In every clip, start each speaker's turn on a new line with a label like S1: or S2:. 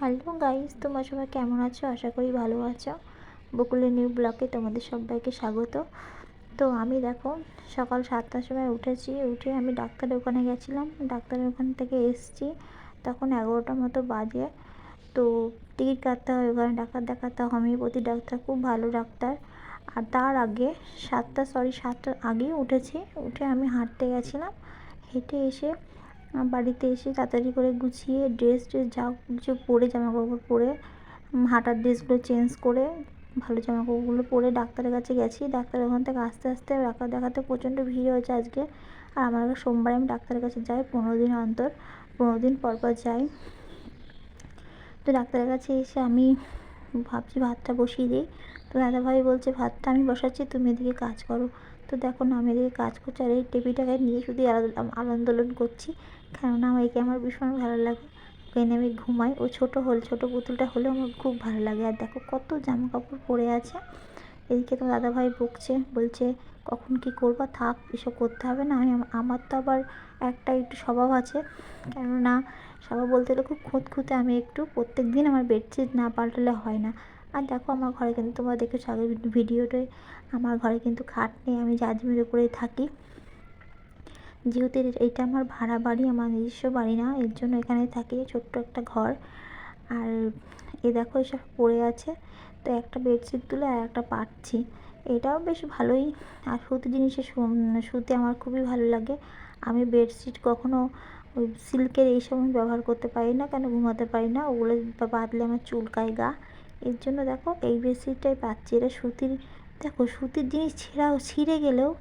S1: Hello guys, তোমরা সবাই কেমন আছো? আশা করি ভালো আছো। বকুলের নিউ ব্লগে তোমাদের সবাইকে স্বাগত। তো আমি দেখো সকাল 7টার সময় উঠে আমি ডাক্তারের ওখানে গেছিলাম। ডাক্তারের ওখান থেকে এসেছি তখন 11টার মতো বাজে। তো টিকিট কাটতে হয়, ওখানে ডাক্তার দেখাতে হয়। হোমিওপ্যাথি ডাক্তার, খুব ভালো ডাক্তার। আর তার আগে 7টার আগেই উঠে আমি হাঁটতে গেছিলাম। হেঁটে এসে বাড়িতে এসে তাড়াতাড়ি করে গুছিয়ে ড্রেস যা কিছু পরে জামাকাপড় পরে হাঁটার ড্রেসগুলো চেঞ্জ করে ভালো জামাকাপড়গুলো পরে ডাক্তারের কাছে গেছি। ডাক্তারের ওখান থেকে আস্তে আস্তে ডাক্তার দেখাতে প্রচণ্ড ভিড় হয়েছে আজকে। আর আমার সোমবারে আমি ডাক্তারের কাছে যাই 15 দিন অন্তর, 15 দিন পর যাই। তো ডাক্তারের কাছে এসে আমি ভাবছি ভাতটা বসিয়ে দিই। তো দাদাভাই বলছে ভাতটা আমি বসাচ্ছি, তুমি এদিকে কাজ করো। তো দেখো না, আমি এদিকে কাজ করছি আর এই টেবিটাকে নিয়ে শুধু আন্দোলন করছি, কেননা একে আমার ভীষণ ভালো লাগে। ওকে নিয়ে আমি ঘুমাই। ও ছোটো পুতুলটা হলেও আমার খুব ভালো লাগে। আর দেখো কত জামা কাপড় পরে আছে। এদিকে তো দাদাভাই বলছে কখন কী করবা, থাক, এসব করতে হবে না। আমার তো আবার একটু স্বভাব আছে, কেননা স্বভাব বলতে গেলে খুব খুঁতখুঁতে। আমি একটু প্রত্যেক দিন আমার বেডশিট না পাল্টালে হয় না। আর দেখো আমার ঘরে কিন্তু তোমরা দেখেছো আগের ভিডিওটায়, আমার ঘরে কিন্তু খাট নেই, আমি জাজিমের উপরেই থাকি। যেহেতু এটা আমার ভাড়া বাড়ি, আমার নিজস্ব বাড়ি না, এর জন্য এখানে থাকি, ছোট্ট একটা ঘর। আর এ দেখো এসব পড়ে আছে। তো একটা বেডশিট তুলে আর একটা পাচ্ছি, এটাও বেশ ভালোই। আর সুতি জিনিসে শুতে আমার খুবই ভালো লাগে। আমি বেডশিট কখনো ওই সিল্কের এইসব আমি ব্যবহার করতে পারি না, কেন ঘুমাতে পারি না, ওগুলো বাঁধলে আমার চুলকায় গা। এর জন্য দেখো এই বেডশিটটাই পাচ্ছি। এটা সুতির। দেখো সুতির জিনিস ছিঁড়ে গেলেও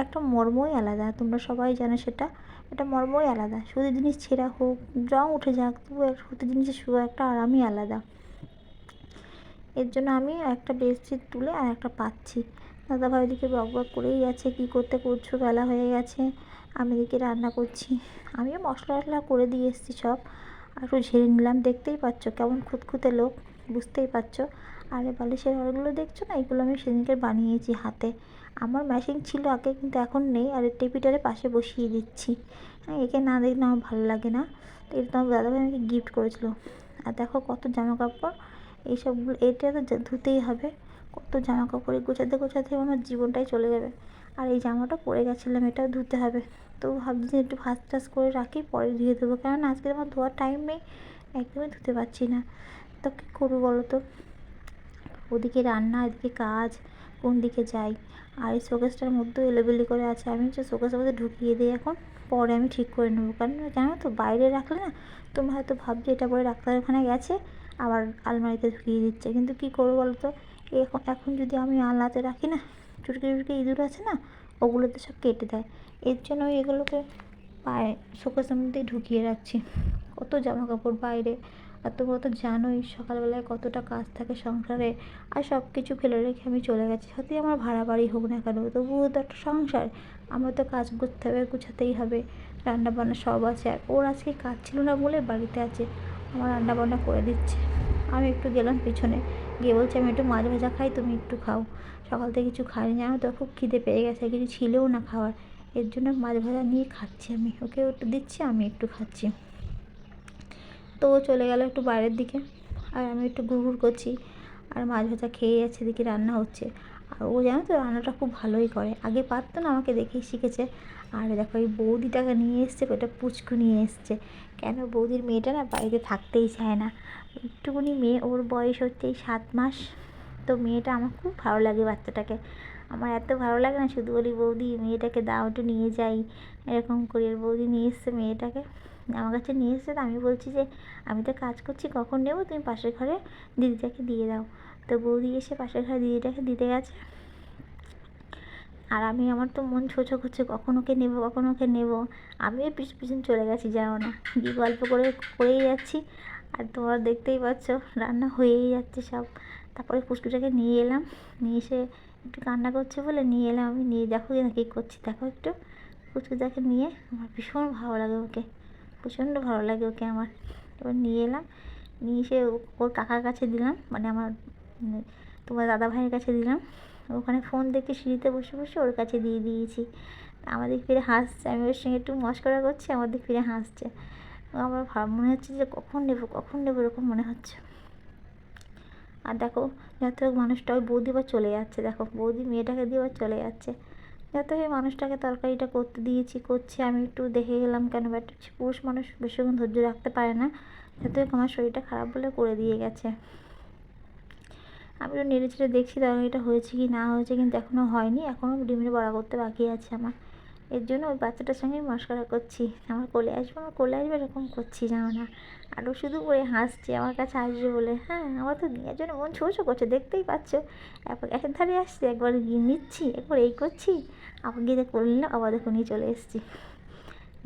S1: একটা মর্মই আলাদা, তোমরা সবাই জানো সেটা। এটা মর্মই আলাদা। সুতির জিনিস ছেঁড়া হোক, রং উঠে যাক, তবু সুতির জিনিসের একটা আরামই আলাদা। এর জন্য আমি একটা বেডশিট তুলে আর একটা পাচ্ছি। দাদাভাই ওদিকে বকবক করেই যাচ্ছে, কী করছো, বেলা হয়ে গেছে। আমি এদিকে রান্না করছি। আমিও মশলা টশলা করে দিয়ে এসেছি সব, আর একটু ঝেড়ে নিলাম। দেখতেই পাচ্ছ কেমন খুঁতখুঁতে লোক, বুঝতেই পারছো। আর এই বালিশের ঘরগুলো দেখছো না, এগুলো আমি সেদিনকে বানিয়েছি হাতে। আমার মেশিন ছিল আগে, কিন্তু এখন নেই। আর এই টেবিটারে পাশে বসিয়ে দিচ্ছি। হ্যাঁ, একে না দেখলে আমার ভালো লাগে না। তো এটা তো আমার দাদাভাই আমাকে গিফট করেছিল। আর দেখো কত জামা কাপড়, এইসবগুলো এটা তো ধুতেই হবে। কত জামা কাপড় গোছাতে গোছাতে আমার জীবনটাই চলে যাবে। আর এই জামাটা পরে গেছিলাম, এটাও ধুতে হবে। তো ভাবছি যে একটু ভাঁজ টাজ করে রাখি, পরে ধুয়ে দেবো, কারণ আজকে আমার ধোয়ার টাইম নেই, একদমই ধুতে পারছি না। তো কী করবো বলো তো, ওদিকে রান্না, এদিকে কাজ, কোন দিকে যাই। আর এই শোকেসটার মধ্যেও এলোবেলি করে আছে, আমি হচ্ছে শোকেসের মধ্যে ঢুকিয়ে দিই এখন, পরে আমি ঠিক করে নেবো। কারণ জানো তো বাইরে রাখলে না, তোমরা হয়তো ভাবছো এটা পরে ডাক্তারের ওখানে গেছে আবার আলমারিতে ঢুকিয়ে দিচ্ছে, কিন্তু কী করবো বলো তো, এখন যদি আমি আলনাতে রাখি না, চুটকি ইঁদুর আছে না, ওগুলোতে সব কেটে দেয়। এর জন্য আমি এগুলোকে শোকেসের মধ্যেই ঢুকিয়ে রাখছি। কত জামা কাপড় বাইরে। আর তোমরা তো জানোই সকালবেলায় কতটা কাজ থাকে সংসারে, আর সব কিছু ফেলে রেখে আমি চলে গেছি। সত্যি আমার ভাড়া বাড়ি হোক না কেন, তবুও তো একটা সংসার, আমার তো কাজ করতে হবে, গুছাতেই হবে। রান্না বান্না সব আছে, আর ওর আজকে কাজ ছিল না বলে বাড়িতে আছে, আমার রান্না বান্না করে দিচ্ছে। আমি একটু গেলাম পিছনে, গিয়ে বলছি আমি একটু মাছ ভাজা খাই, তুমি একটু খাও। সকাল থেকে কিছু খাইনি, জানো তো, খুব খিদে পেয়ে গেছে, কিছু ছিলও না খাওয়ার। এর জন্য মাছ ভাজা নিয়ে খাচ্ছি, আমি ওকে একটু দিচ্ছি, আমি একটু খাচ্ছি। তো ও চলে গেল একটু বাইরের দিকে, আর আমি একটু ঘুরঘুর করছি, আর মাছ ভাজা খেয়ে যাচ্ছে, এদিকে রান্না হচ্ছে। আর ও জানো তো রান্নাটা খুব ভালোই করে, আগে পারতো না, আমাকে দেখেই শিখেছে। আর দেখো এই বৌদিটাকে নিয়ে এসছে, ওটা পুচকু নিয়ে এসছে। কেন, বৌদির মেয়েটা না বাড়িতে থাকতেই চায় না, একটুকুনি মেয়ে, ওর বয়স হচ্ছে এই 7 মাস। তো মেয়েটা আমার খুব ভালো লাগে, বাচ্চাটাকে আমার এত ভালো লাগে না, শুধু বলি বৌদি মেয়েটাকে দাও, একটু নিয়ে যাই, এরকম করি। আর বৌদি নিয়ে এসছে মেয়েটাকে, আমার কাছে নিয়ে এসছে। তো আমি বলছি যে আমি তো কাজ করছি, কখন নেবো, তুমি পাশের ঘরে দিদিটাকে দিয়ে দাও। তো বৌদি এসে পাশের ঘরে দিদিটাকে দিতে গেছে। আর আমার তো মন ছোছো করছে, কখন ওকে নেবো, কখন ওকে নেবো। আমিও পিছন চলে গেছি, জানো না, গিয়ে গল্প করেই যাচ্ছি। আর তোমরা দেখতেই পাচ্ছ রান্না হয়েই যাচ্ছে সব। তারপরে পুচকুটাকে নিয়ে এলাম, নিয়ে এসে একটু কান্না করছে বলে নিয়ে এলাম আমি। নিয়ে দেখো না কী করছি, দেখো একটু পুচকুটাকে নিয়ে, আমার ভীষণ ভালো লাগে ওকে, প্রচণ্ড ভালো লাগে ওকে আমার। এবার নিয়ে এলাম, নিয়ে এসে ওর কাকার কাছে দিলাম, মানে আমার তোমার দাদা ভাইয়ের কাছে দিলাম। ওখানে ফোন দেখে সিঁড়িতে বসে বসে ওর কাছে দিয়ে দিয়েছি। আমার দিক ফিরে হাসছে, আমি ওর সঙ্গে একটু মশকরা করছি, আমার দিক ফিরে হাসছে। আমার মনে হচ্ছে যে কখন নেবো এরকম মনে হচ্ছে। আর দেখো যত হোক মানুষটা ওই বৌদি আবার চলে যাচ্ছে, দেখো বৌদি মেয়েটাকে দিয়ে আবার চলে যাচ্ছে। যত হোক মানুষটাকে তরকারিটা করতে দিয়েছি, করছে, আমি একটু দেখে গেলাম, কেন একটা পুরুষ মানুষ বেশিক্ষণ ধৈর্য রাখতে পারে না। যত হোক আমার শরীরটা খারাপ বলে করে দিয়ে গেছে। আমি একটু নেড়ে চেড়ে দেখছি তরকারিটা হয়েছে কি না হয়েছে, কিন্তু এখনও হয়নি, এখনও ডিমের বড়া করতে বাকি আছে আমার। এর জন্য ওই বাচ্চাটার সঙ্গে মশকরা করছি, আমার কোলে আসবে এরকম করছি, জানো না। আর ও শুধু করে হাসছে আমার কাছে আসবে বলে। হ্যাঁ, আমার তো নেওয়ার জন্য মন ছো করছে, দেখতেই পাচ্ছ। একের ধারে আসছে, একবার গিয়ে নিচ্ছি, একবার এই করছি, আবার গিয়ে করে নিলাম, আবার দেখো নিয়ে চলে এসেছি।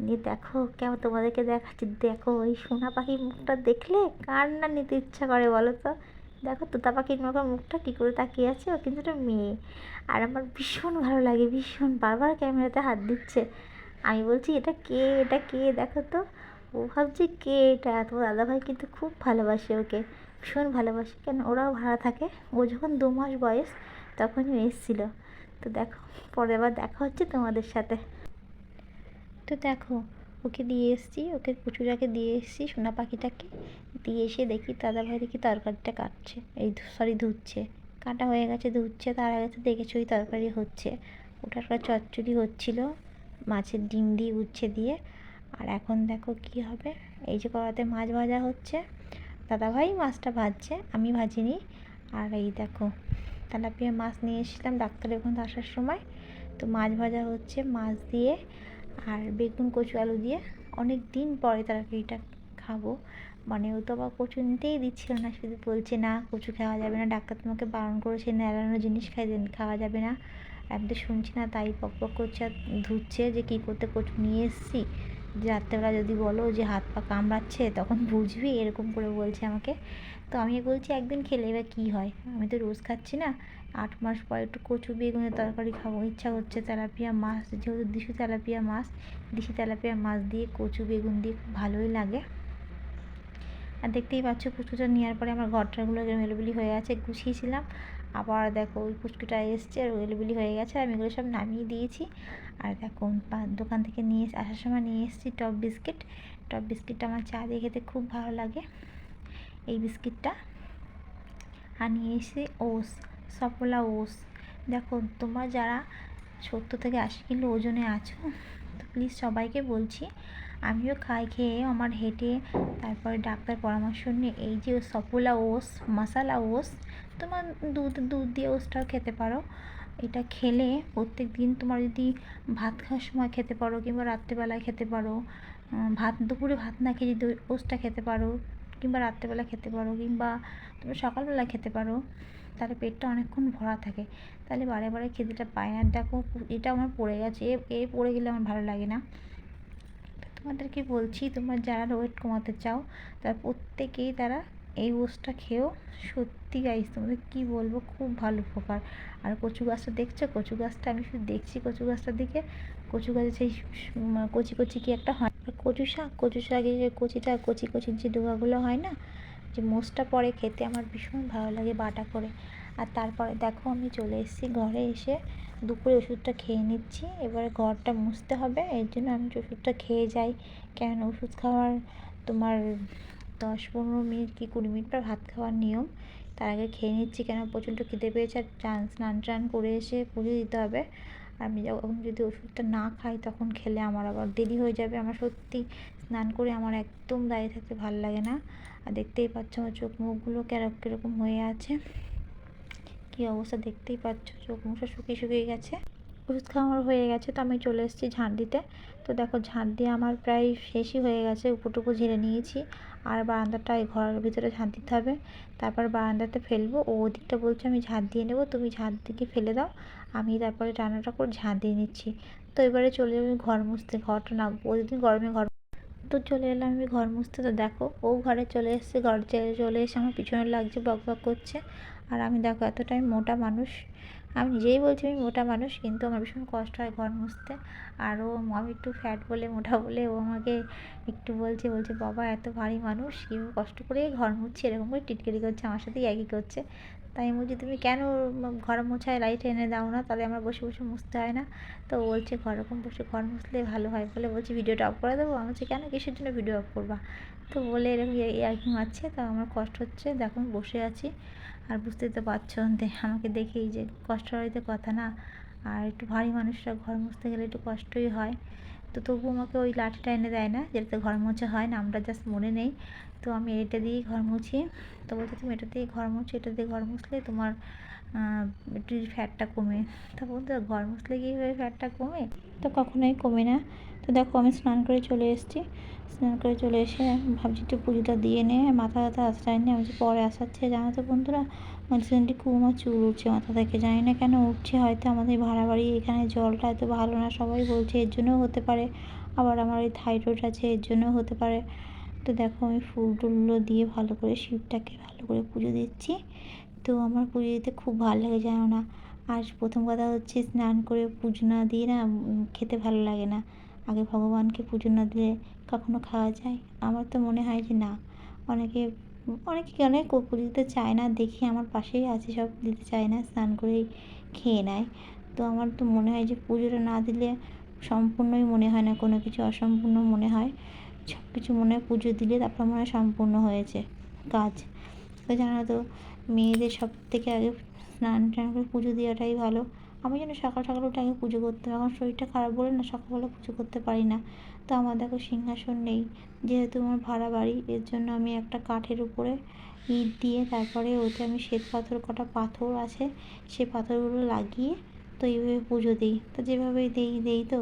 S1: নিয়ে দেখো কেমন তোমাদেরকে দেখাচ্ছি, দেখো ওই সোনা পাখির মুখটা দেখলে কার না নিতে ইচ্ছা করে বলো তো। দেখো তোতা পাখির মতো মুখটা কী করে তাকিয়ে আছে, ও কিন্তু একটা মেয়ে। আর আমার ভীষণ ভালো লাগে, ভীষণ, বারবার ক্যামেরাতে হাত দিচ্ছে। আমি বলছি এটা কে দেখো তো। ও ভাবছে কে এটা, তোমার দাদাভাই কিন্তু খুব ভালোবাসে ওকে, ভীষণ ভালোবাসে, কেন ওরাও ভাড়া থাকে। ও যখন 2 মাস বয়স তখনই এসেছিলো। তো দেখো পরের বার দেখা হচ্ছে তোমাদের সাথে। তো দেখো ওকে দিয়ে এসেছি, ওকে কচুরাকে দিয়ে এসেছি সোনা পাখিটাকে। দিয়ে এসে দেখি দাদাভাই দেখি তরকারিটা কাটছে, ধুচ্ছে। কাটা হয়ে গেছে, ধুচ্ছে, তার আগে তো দেখেছি ওই তরকারি হচ্ছে। ওটা একটা চচ্চড়ি হচ্ছিলো মাছের ডিম দিয়ে উচ্ছে দিয়ে। আর এখন দেখো কি হবে, এই যে কড়াতে মাছ ভাজা হচ্ছে, দাদাভাই মাছটা ভাজছে, আমি ভাজিনি। আর এই দেখো তেলাপিয়া মাছ নিয়ে এসেছিলাম ডাক্তারের ওখান থেকে আসার সময়। তো মাছ ভাজা হচ্ছে মাছ দিয়ে, আর বেগুন কচু আলু দিয়ে। অনেক দিন পরে তরকারিটা খাবো, মানে ও তো আবার কচু নিতেই দিচ্ছিল না, শুধু বলছে না কচু খাওয়া যাবে না, ডাক্তার তোমাকে বারণ করেছে, নেড়ানো জিনিস খাওয়া যাবে না। আমি তো শুনছি না, তাই পক করছে আর ধুচ্ছে যে কী করতে কচু নিয়ে এসেছি, যে রাত্রেবেলা যদি বলো যে হাত পা কামড়াচ্ছে তখন বুঝবি, এরকম করে বলছে আমাকে। তো আমি বলছি একদিন খেলে এবার কী হয়, আমি তো রোজ খাচ্ছি না, 8 মাস পর একটু কচু বেগুনের তরকারি খাবো ইচ্ছা করছে। তেলাপিয়া মাছ, যেহেতু দেশি তেলাপিয়া মাছ দিয়ে কচু বেগুন দিয়ে খুব ভালোই লাগে। আর দেখতেই পাচ্ছ পুচকুটা নেওয়ার পরে আমার ঘরটাগুলো এলোমেলি হয়ে আছে, গুছিয়েছিলাম, আবার দেখো ওই পুচকুটা এসছে আর এলোমেলি হয়ে গেছে, আমি এগুলো সব নামিয়ে দিয়েছি। আর দেখো দোকান থেকে আসার সময় নিয়ে এসেছি টপ বিস্কিটটা আমার চা দিয়ে খেতে খুব ভালো লাগে, এই বিস্কিটটা। আর নিয়ে এসেছি ওস, সফলা ওস। দেখো তোমরা যারা 70 থেকে 80 কিলো ওজনে আছো, তো প্লিজ সবাইকে বলছি, আমিও খেয়ে আমার হেঁটে, তারপরে ডাক্তার পরামর্শ নিয়ে এই যে সফলা ওস, মশালা ওস, তোমার দুধ দিয়ে ওসটাও খেতে পারো। এটা খেলে প্রত্যেক দিন তোমার যদি ভাত খাওয়ার সময় খেতে পারো, কিংবা রাত্রেবেলায় খেতে পারো, দুপুরে ভাত না খেয়ে যদি ওসটা খেতে পারো, কিংবা রাত্রেবেলা খেতে পারো, কিংবা তুমি সকালবেলা খেতে পারো, তাহলে পেটটা অনেকক্ষণ ভরা থাকে, তাহলে বারে বারে খেতেটা পায় না। দেখো এটা আমার পড়ে গেছে, পড়ে গেলে আমার ভালো লাগে না। তোমাদেরকে বলছি, তোমরা যারা ওয়েট কমাতে চাও তারা প্রত্যেকেই এই ওটসটা খেয়েও। সত্যি গাইস তোমাদের কী বলবো, খুব ভালো উপকার। আর কচু গাছটা দেখছো, কচু গাছটা আমি শুধু দেখছি কচু গাছটার দিকে, কচু গাছে সেই কচি কি একটা হয়, কচু শাকের যে কচির যে ডোকাগুলো হয় না, যে মোষটা পরে খেতে আমার ভীষণ ভালো লাগে বাটা করে। আর তারপরে দেখো আমি চলে এসেছি ঘরে, এসে দুপুরে ওষুধটা খেয়ে নিচ্ছি, এবারে ঘরটা মুছতে হবে, এর জন্য আমি ওষুধটা খেয়ে যাই। কেন ওষুধ খাওয়ার তোমার 10-15 মিনিট কি 20 মিনিট পর ভাত খাওয়ার নিয়ম, তার আগে খেয়ে নিচ্ছি, কেন প্রচণ্ড খিদে পেয়েছে। আর স্নান টান করে এসে পুজো দিতে হবে। আর আমি যখন যদি ওষুধটা না খাই তখন খেলে আমার আবার দেরি হয়ে যাবে। আমার সত্যি স্নান করে আমার একদম দাঁড়িয়ে থাকতে ভালো লাগে না। আর দেখতেই পাচ্ছ আমার চোখ মুখগুলো কীরকম হয়ে আছে, কী অবস্থা দেখতেই পাচ্ছ, চোখ মুখ শুকিয়ে গেছে। ওষুধ খাওয়া হয়ে গেছে, তো আমি চলে এসেছি ঝাঁট দিতে। তো দেখো ঝাঁট দিয়ে আমার প্রায় শেষই হয়ে গেছে, উপটুকু ঝেড়ে নিয়েছি। আর বারান্দাটা এই ঘরের ভিতরে ঝাঁট দিতে হবে, তারপর বারান্দাতে ফেলবো। ও ওদিকটা বলছে আমি ঝাঁট দিয়ে নেবো, তুমি ঝাঁট দিকে ফেলে দাও, আমি তারপরে রান্নাটা করে ঝাঁট দিয়ে নিচ্ছি। তো এবারে চলে যাবো ঘর মুছতে, ঘরটা না প্রতিদিন গরমে ঘর, তো চলে এলাম আমি ঘর মুছতে। তো দেখো ও ঘরে চলে এসেছে, ঘরে চলে এসে আমার পিছনে লাগছে, বক করছে। আর আমি দেখো এতটাই মোটা মানুষ, আমি নিজেই বলছি আমি মোটা মানুষ, কিন্তু আমার ভীষণ কষ্ট হয় ঘর মুছতে। আর আমি একটু ফ্যাট বলে, মোটা বলে ও আমাকে একটু বলছে বাবা এত ভারী মানুষ কীভাবে কষ্ট করে ঘর মুছছে, এরকম করে টিটকারি করছে, আমার সাথেই একই করছে। তাই আমি বলছি তুমি কেন ঘর মোছায় লাইট এনে দাও না, তাহলে আমার বসে বসে মুছতে হয় না। তো ও বলছে ঘরকম বসে ঘর মুছলে ভালো হয় বলে বলছি ভিডিওটা অফ করে দেবো। আমি বলছি কেন, কিসের জন্য ভিডিও অফ করবা? তো বলে এরকম ইয়ার্কি মারছে। তো আমার কষ্ট হচ্ছে, দেখো আমি বসে আছি আর বুঝতেই তো পারছো আমাকে দেখেই যে কষ্ট হইতে কথা না। আর একটু ভারী মানুষরা ঘর মুছতে গেলে একটু কষ্টই হয়। তো তবু আমাকে ওই লাঠিটা এনে দেয় না যেটাতে ঘর মোছা হয়, নামটা জাস্ট মনে নেই। তো আমি এটা দিয়েই ঘর মুছি। তো বলছে তুমি এটা দিয়ে ঘর মুছো, এটা দিয়ে ঘর মুছলে তোমার একটু ফ্যাটটা কমে। তা বলতে ঘর মুছলে কীভাবে ফ্যাটটা কমে? তো কখনোই কমে না। তো দেখো আমি স্নান করে চলে এসেছি। স্নান করে চলে এসে ভাবছি একটু পুজোটা দিয়ে নে, মাথা ব্যথা আশ্রয় নিয়ে আমি যে পরে আসাচ্ছে। জানো তো বন্ধুরা, রিসেন্টলি খুব আমার চুল উঠছে মাথা থেকে, জানি না কেন উঠছে। হয়তো আমাদের ভাড়া বাড়ি এখানে জলটা এত ভালো না, সবাই বলছে এর জন্যও হতে পারে। আবার আমার এই থাইরয়েড আছে, এর জন্যও হতে পারে। তো দেখো আমি ফুল টুলগুলো দিয়ে ভালো করে শিবটাকে ভালো করে পুজো দিচ্ছি। তো আমার পুজো দিতে খুব ভালো লাগে, জানো না। আর প্রথম কথা হচ্ছে স্নান করে পুজো না দিয়ে না খেতে ভালো লাগে না। আগে ভগবানকে পুজো না দিলে কখনো খাওয়া যায়? আমার তো মনে হয় যে না। অনেকে অনেকে অনেক পুজো দিতে চায় না, দেখি আমার পাশেই আছে সব দিতে চায় না, স্নান করেই খেয়ে নেয়। তো আমার তো মনে হয় যে পুজোটা না দিলে সম্পূর্ণই মনে হয় না, কোনো কিছু অসম্পূর্ণ মনে হয়। সব কিছু মনে হয় পুজো দিলে তারপর মনে হয় সম্পূর্ণ হয়েছে কাজ। তো জানো তো, মেয়েদের সব থেকে আগে স্নান টান করে পুজো দেওয়াটাই ভালো। আমি যেন সকাল সকাল উঠে আগে পুজো করতে, এখন শরীরটা খারাপ বলে না সকালবেলা পুজো করতে পারি না। তো আমার দেখো সিংহাসন নেই, যেহেতু আমার ভাড়া বাড়ি, এর জন্য আমি একটা কাঠের উপরে ইট দিয়ে তারপরে ওতে আমি শ্বেত পাথর, কটা পাথর আছে সেই পাথরগুলো লাগিয়ে তো এইভাবে পুজো দিই। তো যেভাবে দিই তো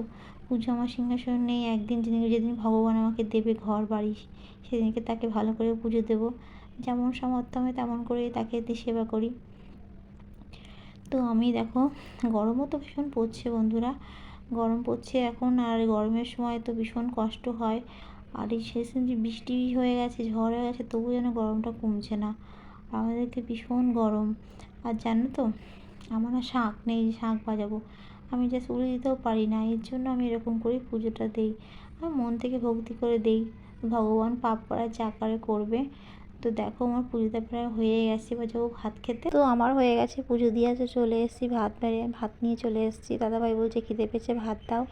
S1: পুজো। আমার সিংহাসন নেই, একদিন যেদিন যেদিন ভগবান আমাকে দেবে ঘর বাড়ি, সেদিনকে তাকে ভালো করে পুজো দেবো। যেমন সামর্থ্য আমি তেমন করে তাকে সেবা করি। তো আমি দেখো, গরমও তো ভীষণ পড়ছে বন্ধুরা, গরম পড়ছে এখন। আর গরমের সময় তো ভীষণ কষ্ট হয়। আর এই শেষে যে বৃষ্টি হয়ে গেছে, ঝড় হয়ে গেছে, তবু যেন গরমটা কমছে না। আমাদেরকে ভীষণ গরম। আর জানো তো, আমার না শাঁখ নেই, শাঁখ বাজাবো। আমি জাস্ট উড়ে দিতেও পারি না, এর জন্য আমি এরকম করে পুজোটা দিই। আমি মন থেকে ভক্তি করে দিই, ভগবান পাপ করা যা করে করবে। তো দেখো আমার পুজোটা প্রায় হয়ে গেছে, এবার যাবো ভাত খেতে। তো আমার হয়ে গেছে পুজো দিয়ে আছে, চলে এসেছি ভাত বেড়ে, ভাত নিয়ে চলে এসেছি। দাদাভাই বলছে খিদে পেয়েছে ভাত দাও।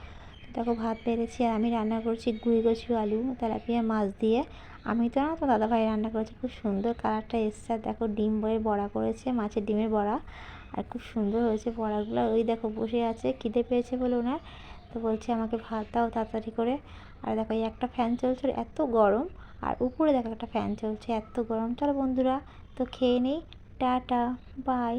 S1: দেখো ভাত বেড়েছি আর আমি রান্না করছি গুঁড়ি কচু, আলু, তেলাপিয়া মাছ দিয়ে। আমি তো না, তো দাদাভাই রান্না করেছে, খুব সুন্দর কালারটা এসছে। আর দেখো ডিম বয়ে বড়া করেছে, মাছের ডিমের বড়া, আর খুব সুন্দর হয়েছে বড়াগুলো। ওই দেখো বসে আছে, খিদে পেয়েছে বলে ওনার, তো বলছে আমাকে ভাত দাও তাড়াতাড়ি করে। আর দেখো এই একটা ফ্যান চলছে, এত গরম। আর উপরে দেখো একটা ফ্যান চলছে, এত গরম। চলো বন্ধুরা, তো খেয়ে নেই। Tata, by.